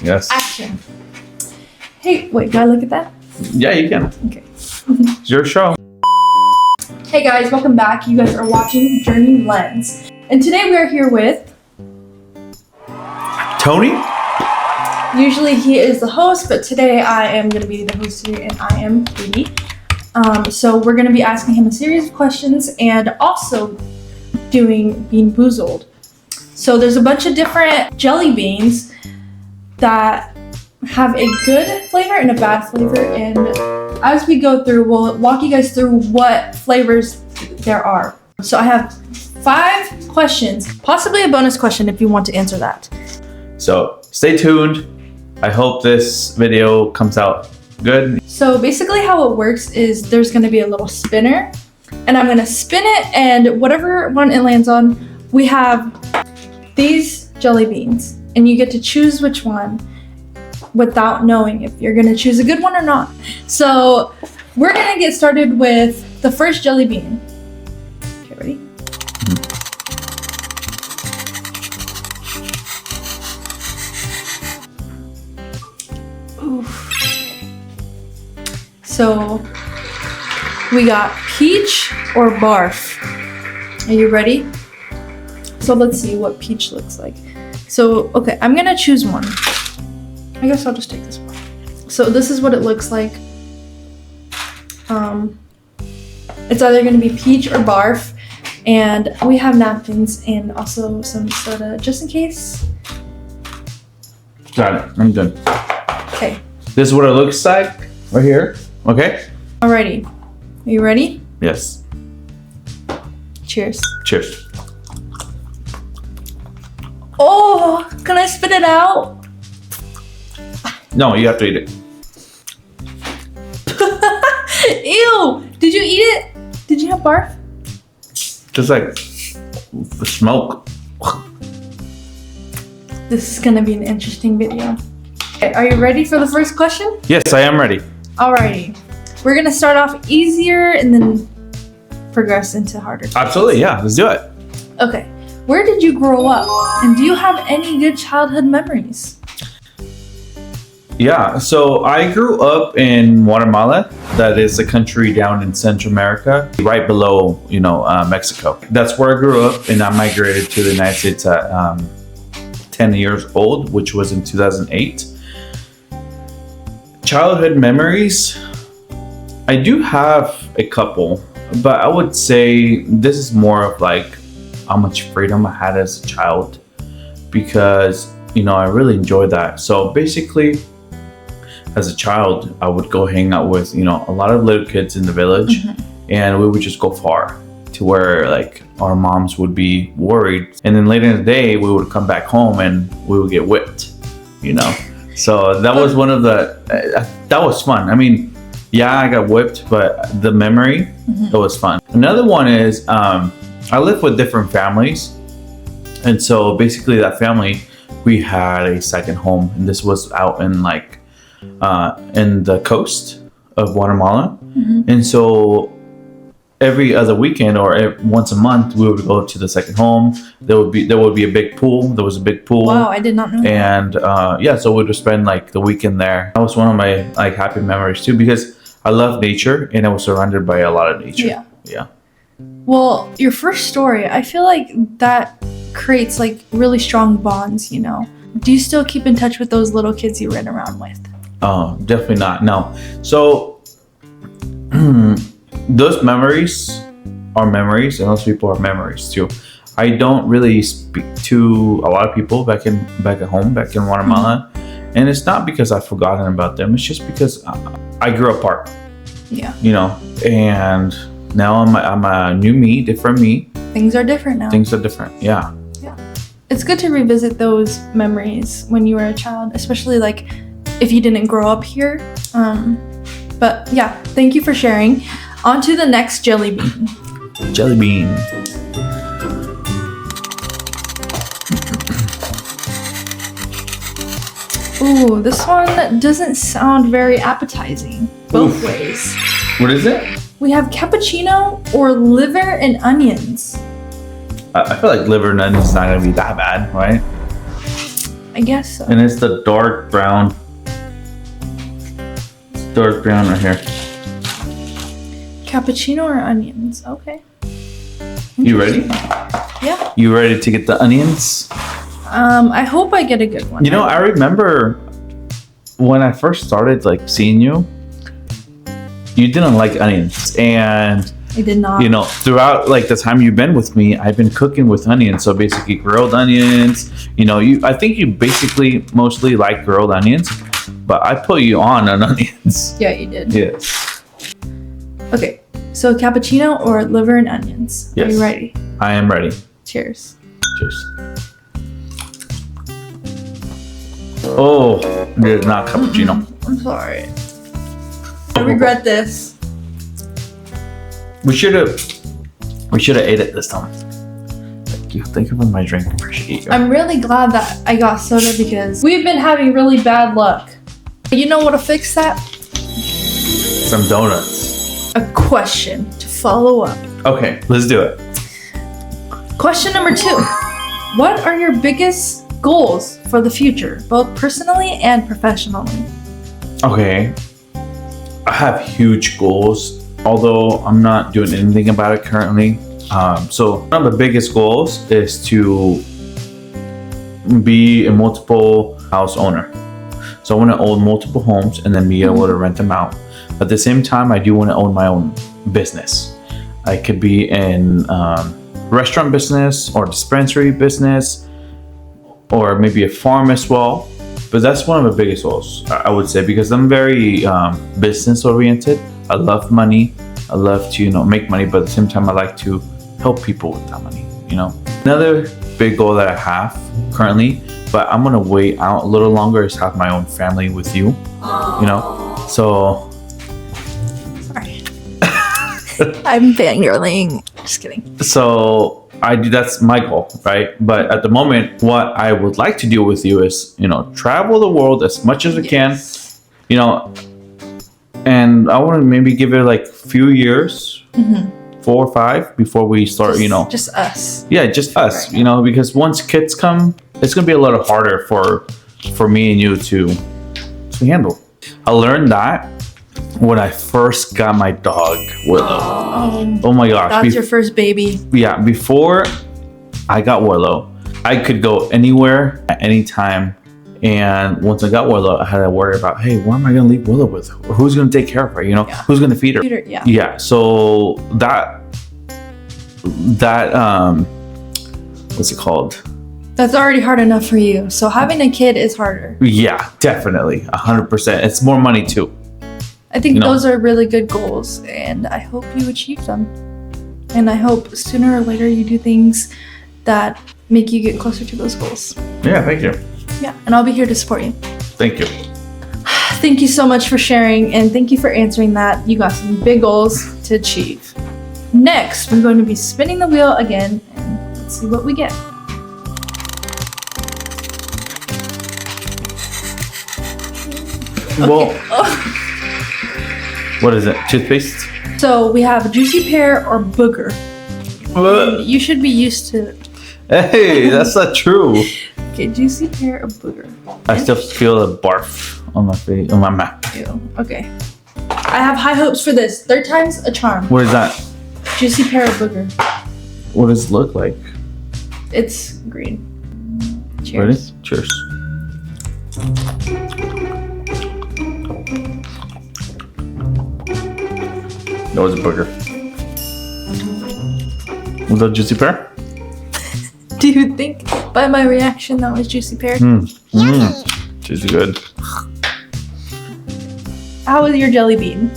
Yes. Action. Hey, wait, can I look at that? Yeah, you can. Okay. It's your show. Hey guys, welcome back. You guys are watching Journey Lens. And today we are here with... Tony? Usually he is the host, but today I am going to be the host here and I am Katie. So we're going to be asking him a series of questions and also being boozled. So there's a bunch of different jelly beans that have a good flavor and a bad flavor, and as we go through, we'll walk you guys through what flavors there are. So I have 5 questions, possibly a bonus question if you want to answer that. So stay tuned. I hope this video comes out good. So basically how it works is there's going to be a little spinner, and I'm going to spin it, and whatever one it lands on, we have these jelly beans, and you get to choose which one without knowing if you're going to choose a good one or not. So we're going to get started with the first jelly bean. Okay, ready? Oof. So we got peach or barf. Are you ready? So let's see what peach looks like. So, okay, I'm gonna choose one. I guess I'll just take this one. So this is what it looks like. It's either gonna be peach or barf, and we have napkins and also some soda just in case. Got it. I'm done. Okay. This is what it looks like right here. Okay? Alrighty. Are you ready? Yes. Cheers. Cheers. Oh, can I spit it out? No, you have to eat it. Ew! Did you eat it? Did you have barf? Just like the smoke. This is gonna be an interesting video. Okay, are you ready for the first question? Yes, I am ready. Alrighty. We're gonna start off easier and then progress into harder. Absolutely, yeah. Let's do it. Okay. Where did you grow up? And do you have any good childhood memories? Yeah, so I grew up in Guatemala. That is a country down in Central America, right below, Mexico. That's where I grew up, and I migrated to the United States at 10 years old, which was in 2008. Childhood memories, I do have a couple, but I would say this is more of like how much freedom I had as a child, because, I really enjoyed that. So basically, as a child, I would go hang out with, a lot of little kids in the village, and we would just go far to where like our moms would be worried. And then later in the day, we would come back home and we would get whipped, So that was one of that was fun. I mean, yeah, I got whipped, but the memory, it was fun. Another one is, I lived with different families. And so basically that family, we had a second home, and this was out in in the coast of Guatemala. And so every other weekend or once a month, we would go to the second home. There would be a big pool. There was a big pool. Wow, I did not know that. And so we would spend the weekend there. That was one of my happy memories too, because I love nature and I was surrounded by a lot of nature. Yeah. Well, your first story, I feel like that creates really strong bonds, Do you still keep in touch with those little kids you ran around with? Oh, definitely not. No. So those memories are memories, and those people are memories too. I don't really speak to a lot of people back at home, back in Guatemala, and it's not because I've forgotten about them. It's just because I grew apart. Yeah. And now I'm a new me, different me. Things are different now. Things are different. Yeah. Yeah. It's good to revisit those memories when you were a child, especially if you didn't grow up here. But yeah, thank you for sharing. On to the next jelly bean. Jelly bean. Ooh, this one doesn't sound very appetizing both ways. What is it? We have cappuccino or liver and onions. I feel like liver and onions is not gonna be that bad, right? I guess so. And it's the dark brown. Dark brown right here. Cappuccino or onions? Okay. You ready? Yeah. You ready to get the onions? I hope I get a good one. You know, I remember when I first started like seeing you, you didn't like onions, and I did not. you know, throughout like the time you've been with me, I've been cooking with onions. So basically grilled onions. You know, I think you basically mostly like grilled onions, but I put you on onions. Yeah, you did. Yes. Okay, so cappuccino or liver and onions? Yes. Are you ready? I am ready. Cheers. Cheers. Oh, it is not cappuccino. I'm sorry. I regret this. We should have ate it this time. Thank you. Thank you for my drink. Appreciate you. I'm really glad that I got soda because we've been having really bad luck. You know what'll fix that? Some donuts. A question to follow up. Okay, let's do it. Question number 2. What are your biggest goals for the future, both personally and professionally? Okay. I have huge goals, although I'm not doing anything about it currently. So one of the biggest goals is to be a multiple house owner. So I want to own multiple homes and then be able to rent them out. At the same time, I do want to own my own business. I could be in restaurant business or dispensary business, or maybe a farm as well. But that's one of the biggest goals, I would say, because I'm very business oriented. I love money. I love to, you know, make money, but at the same time, I like to help people with that money, you know. Another big goal that I have currently, but I'm gonna wait out a little longer, is have my own family with you, you know. So Sorry. I'm fangirling. Just kidding. So that's my goal, right? But at the moment, what I would like to do with you is, you know, travel the world as much as I can, you know, and I want to maybe give it like a few years, 4 or 5, before we start, you know. Just us. Yeah, just us, Right. you know, because once kids come, it's going to be a little harder for me and you to handle. I learned that when I first got my dog, Willow. Oh my gosh. That's your first baby. Yeah, before I got Willow, I could go anywhere at any time. And once I got Willow, I had to worry about, hey, where am I going to leave Willow with? Or who's going to take care of her? You know, who's going to feed her? Yeah. Yeah. So that what's it called? That's already hard enough for you. So having a kid is harder. Yeah, definitely. 100%. It's more money too. I think You know. those are really good goals, and I hope you achieve them. And I hope sooner or later you do things that make you get closer to those goals. Yeah, thank you. Yeah, and I'll be here to support you. Thank you. Thank you so much for sharing, and thank you for answering that. You got some big goals to achieve. Next, we're going to be spinning the wheel again, and let's see what we get. Well, what is it? Toothpaste? So we have juicy pear or booger. You should be used to. Hey, that's not true. Okay, juicy pear or booger. I still feel the barf on my face, on my mouth. Ew. Okay. I have high hopes for this. 3rd time's a charm. What is that? Juicy pear or booger. What does it look like? It's green. Ready? Cheers. Cheers. That was a booger. Was that juicy pear? Do you think by my reaction that was juicy pear? Tastes good. How was your jelly bean?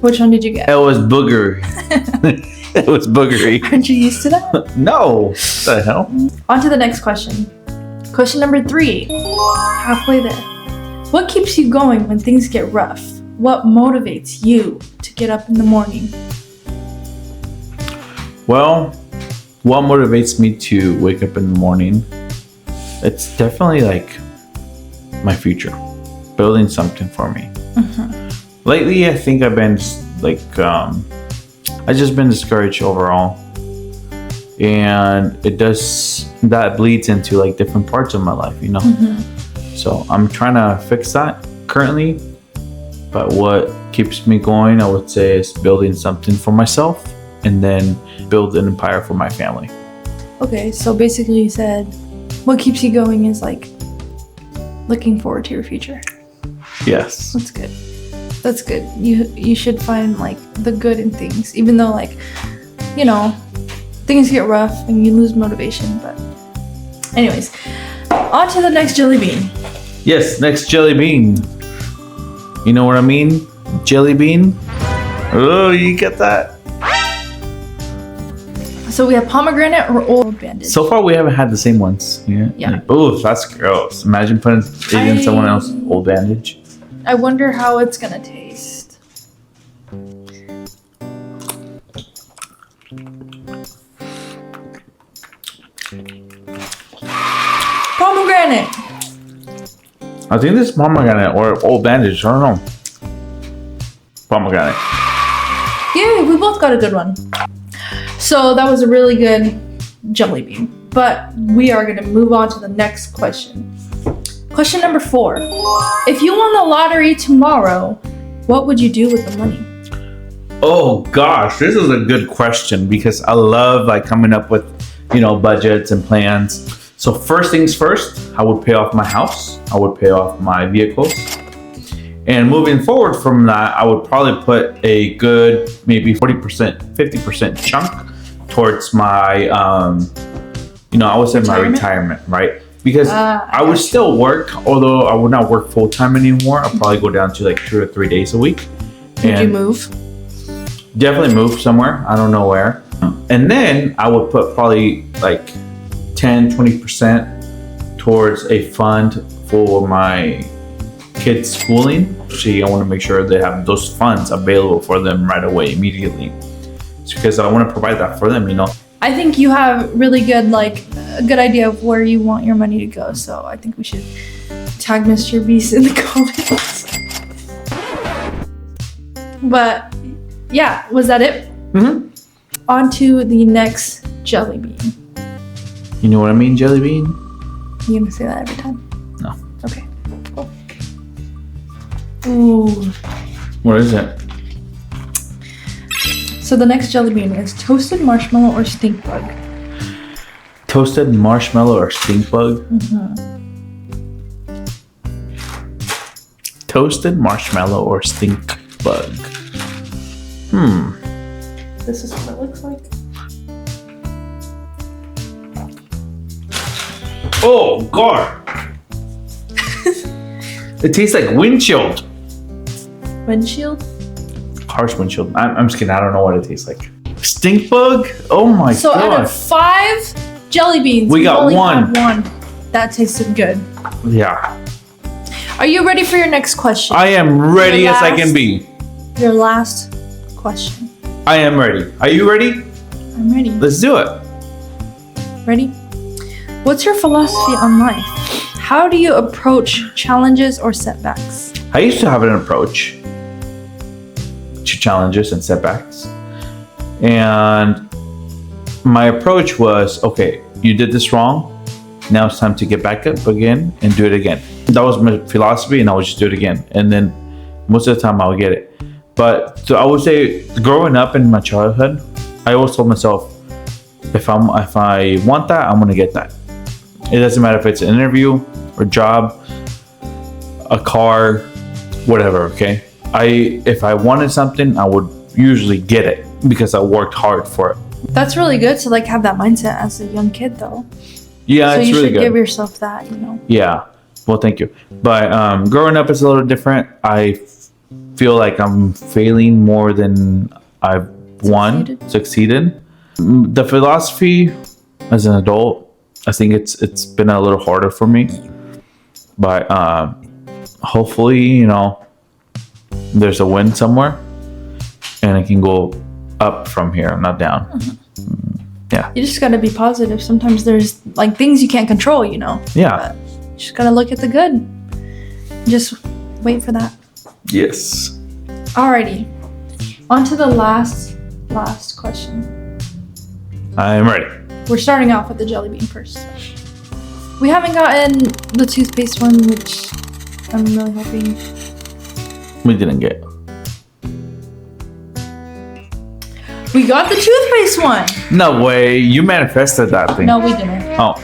Which one did you get? It was boogery. It was boogery. Aren't you used to that? No. What the hell? On to the next question. Question number 3. Halfway there. What keeps you going when things get rough? What motivates you to get up in the morning? Well, what motivates me to wake up in the morning? It's definitely like my future, building something for me. Lately, I think I've been like, I just been discouraged overall. and that bleeds into like different parts of my life, you know. So I'm trying to fix that currently, but what keeps me going, I would say, is building something for myself and then build an empire for my family. Okay, so basically you said what keeps you going is like looking forward to your future. Yes. That's good. That's good. You should find like the good in things, even though like, you know, things get rough and you lose motivation. But anyways, on to the next jelly bean. Yes, next jelly bean. You know what I mean? Jelly bean. Oh, you get that? So we have pomegranate or old bandage. So far, we haven't had the same ones. Yeah. Yeah. Oh, that's gross. Imagine putting it in someone else's old bandage. I wonder how it's gonna taste. Pomegranate. I think this is pomegranate or old bandage. I don't know. Pomegranate. Yeah, we both got a good one. So that was a really good jelly bean. But we are gonna move on to the next question. Question number 4. If you won the lottery tomorrow, what would you do with the money? Oh gosh, this is a good question because I love like coming up with, you know, budgets and plans. So first things first, I would pay off my house. I would pay off my vehicles. And moving forward from that, I would probably put a good maybe 40%, 50% chunk towards my, you know, I would say my retirement, right? Because I would still work, although I would not work full time anymore. I'll probably go down to like 2 or 3 days a week. Would you move? Definitely move somewhere. I don't know where. And then I would put probably like 10, 20% towards a fund for my kids' schooling. See, I want to make sure they have those funds available for them right away, immediately. It's because I want to provide that for them, you know. I think you have really good, like, a good idea of where you want your money to go. So I think we should tag Mr. Beast in the comments. But yeah, was that it? Mm-hmm. On to the next jelly bean. You know what I mean, jelly bean? You gonna say that every time? No. Okay. Cool. Ooh. What is it? So the next jelly bean is toasted marshmallow or stink bug. Toasted marshmallow or stink bug? Mm-hmm. Toasted marshmallow or stink bug? This is what it looks like. Oh, God. It tastes like windshield. Windshield? Harsh windshield. I'm just kidding. I don't know what it tastes like. Stink bug? Oh my So God. out of 5 jelly beans, We got only one. had one. That tasted good. Yeah. Are you ready for your next question? I am ready Your as I last- can be. Your last question. I am ready. Are you ready? I'm ready. Let's do it. Ready? What's your philosophy on life? How do you approach challenges or setbacks? I used to have an approach to challenges and setbacks. And my approach was, okay, you did this wrong. Now it's time to get back up again and do it again. That was my philosophy, and I would just do it again. And then most of the time I would get it. But so I would say growing up in my childhood, I always told myself, if I want that, I'm gonna get that. It doesn't matter if it's an interview or job, a car, whatever, okay? If I wanted something, I would usually get it because I worked hard for it. That's really good to like have that mindset as a young kid though. Yeah, So it's you really should good. give yourself that, you know. Yeah, well, thank you. But growing up is a little different. I feel like I'm failing more than I've succeeded. The philosophy as an adult, I think it's been a little harder for me. But hopefully, you know, there's a win somewhere and I can go up from here, not down. Yeah. You just gotta be positive. Sometimes there's like things you can't control, you know. Yeah. But you just gotta look at the good. Just wait for that. Yes. Alrighty. On to the last question. I'm ready. we're starting off with the jelly bean first. We haven't gotten the toothpaste one, which I'm really hoping. We didn't get. We got the toothpaste one. No way. You manifested that thing. No, we didn't. Oh.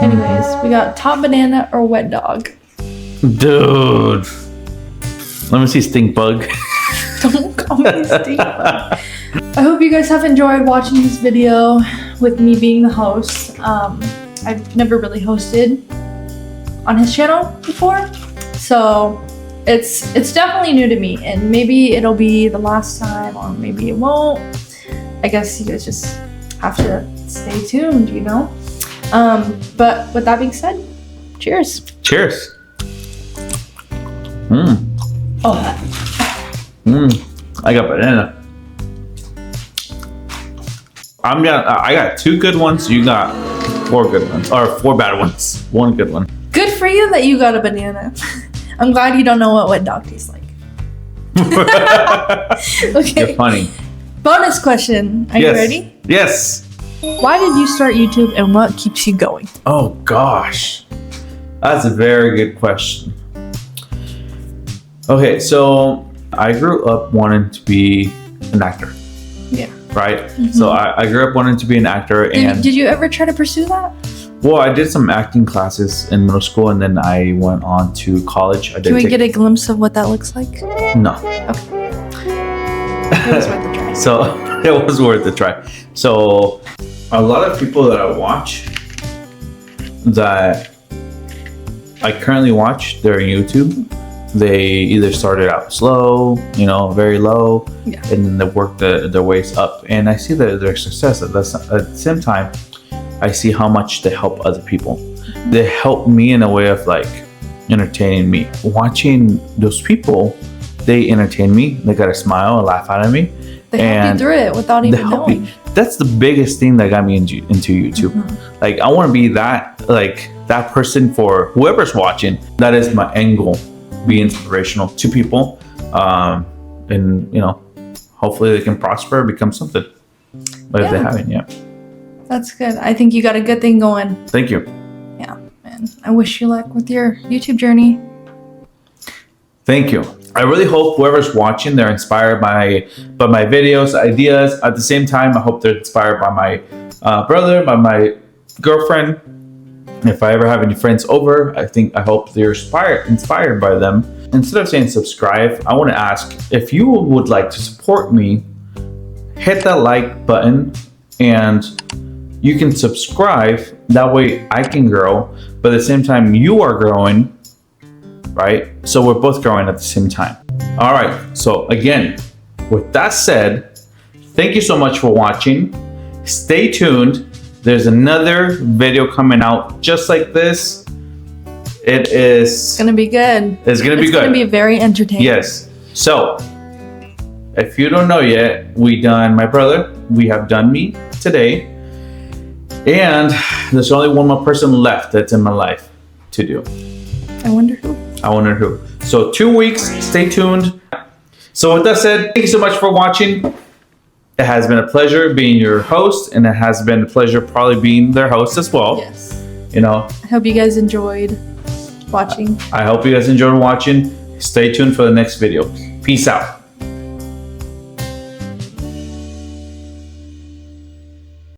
Anyways, we got top banana or wet dog. Dude. Let me see stink bug. Don't call me stink bug. I hope you guys have enjoyed watching this video with me being the host. I've never really hosted on his channel before, so it's definitely new to me, and maybe it'll be the last time, or maybe it won't. I guess you guys just have to stay tuned, you know. But with that being said, cheers. Cheers. I got banana. I got 2 good ones. You got 4 good ones, or 4 bad ones. 1 good one. Good for you that you got a banana. I'm glad you don't know what wet dog tastes like. Okay. You're funny. Bonus question. Are you ready? Yes. Why did you start YouTube, and what keeps you going? Oh gosh, that's a very good question. Okay, so I grew up wanting to be an actor. Yeah. Right? Mm-hmm. So I grew up wanting to be an actor. Did you ever try to pursue that? Well, I did some acting classes in middle school, and then I went on to college. Can we get a glimpse of what that looks like? No. Okay. It was worth a try. So it was worth a try. So a lot of people that I watch, that I currently watch, they're on YouTube. They either started out slow, very low, and then they work their ways up. And I see their success. At the same time, I see how much they help other people. They help me in a way of like entertaining me. Watching those people, they entertain me. They got a smile, a laugh out of me. They help you through it without even knowing. That's the biggest thing that got me into YouTube. Mm-hmm. Like, I want to be that person for whoever's watching. That is my end goal. Be inspirational to people, and hopefully they can prosper, become something. But if they haven't yet, that's good. I think you got a good thing going. Thank you. Yeah, man. I wish you luck with your YouTube journey. Thank you. I really hope whoever's watching, they're inspired by my videos, ideas. At the same time, I hope they're inspired by my brother, by my girlfriend. If I ever have any friends over, I hope they're inspired by them. Instead of saying subscribe, I want to ask, if you would like to support me, hit that like button and you can subscribe. That way I can grow, but at the same time you are growing, right? So we're both growing at the same time. All right. So again, with that said, thank you so much for watching. Stay tuned. There's another video coming out just like this. It's gonna be good. It's gonna be good. It's gonna be very entertaining. Yes. So, if you don't know yet, we have done me today, and there's only one more person left that's in my life to do. I wonder who. So 2 weeks. Stay tuned. So with that said, thank you so much for watching. It has been a pleasure being your host, and it has been a pleasure probably being their host as well. Yes. I hope you guys enjoyed watching. I hope you guys enjoyed watching. Stay tuned for the next video. Peace out.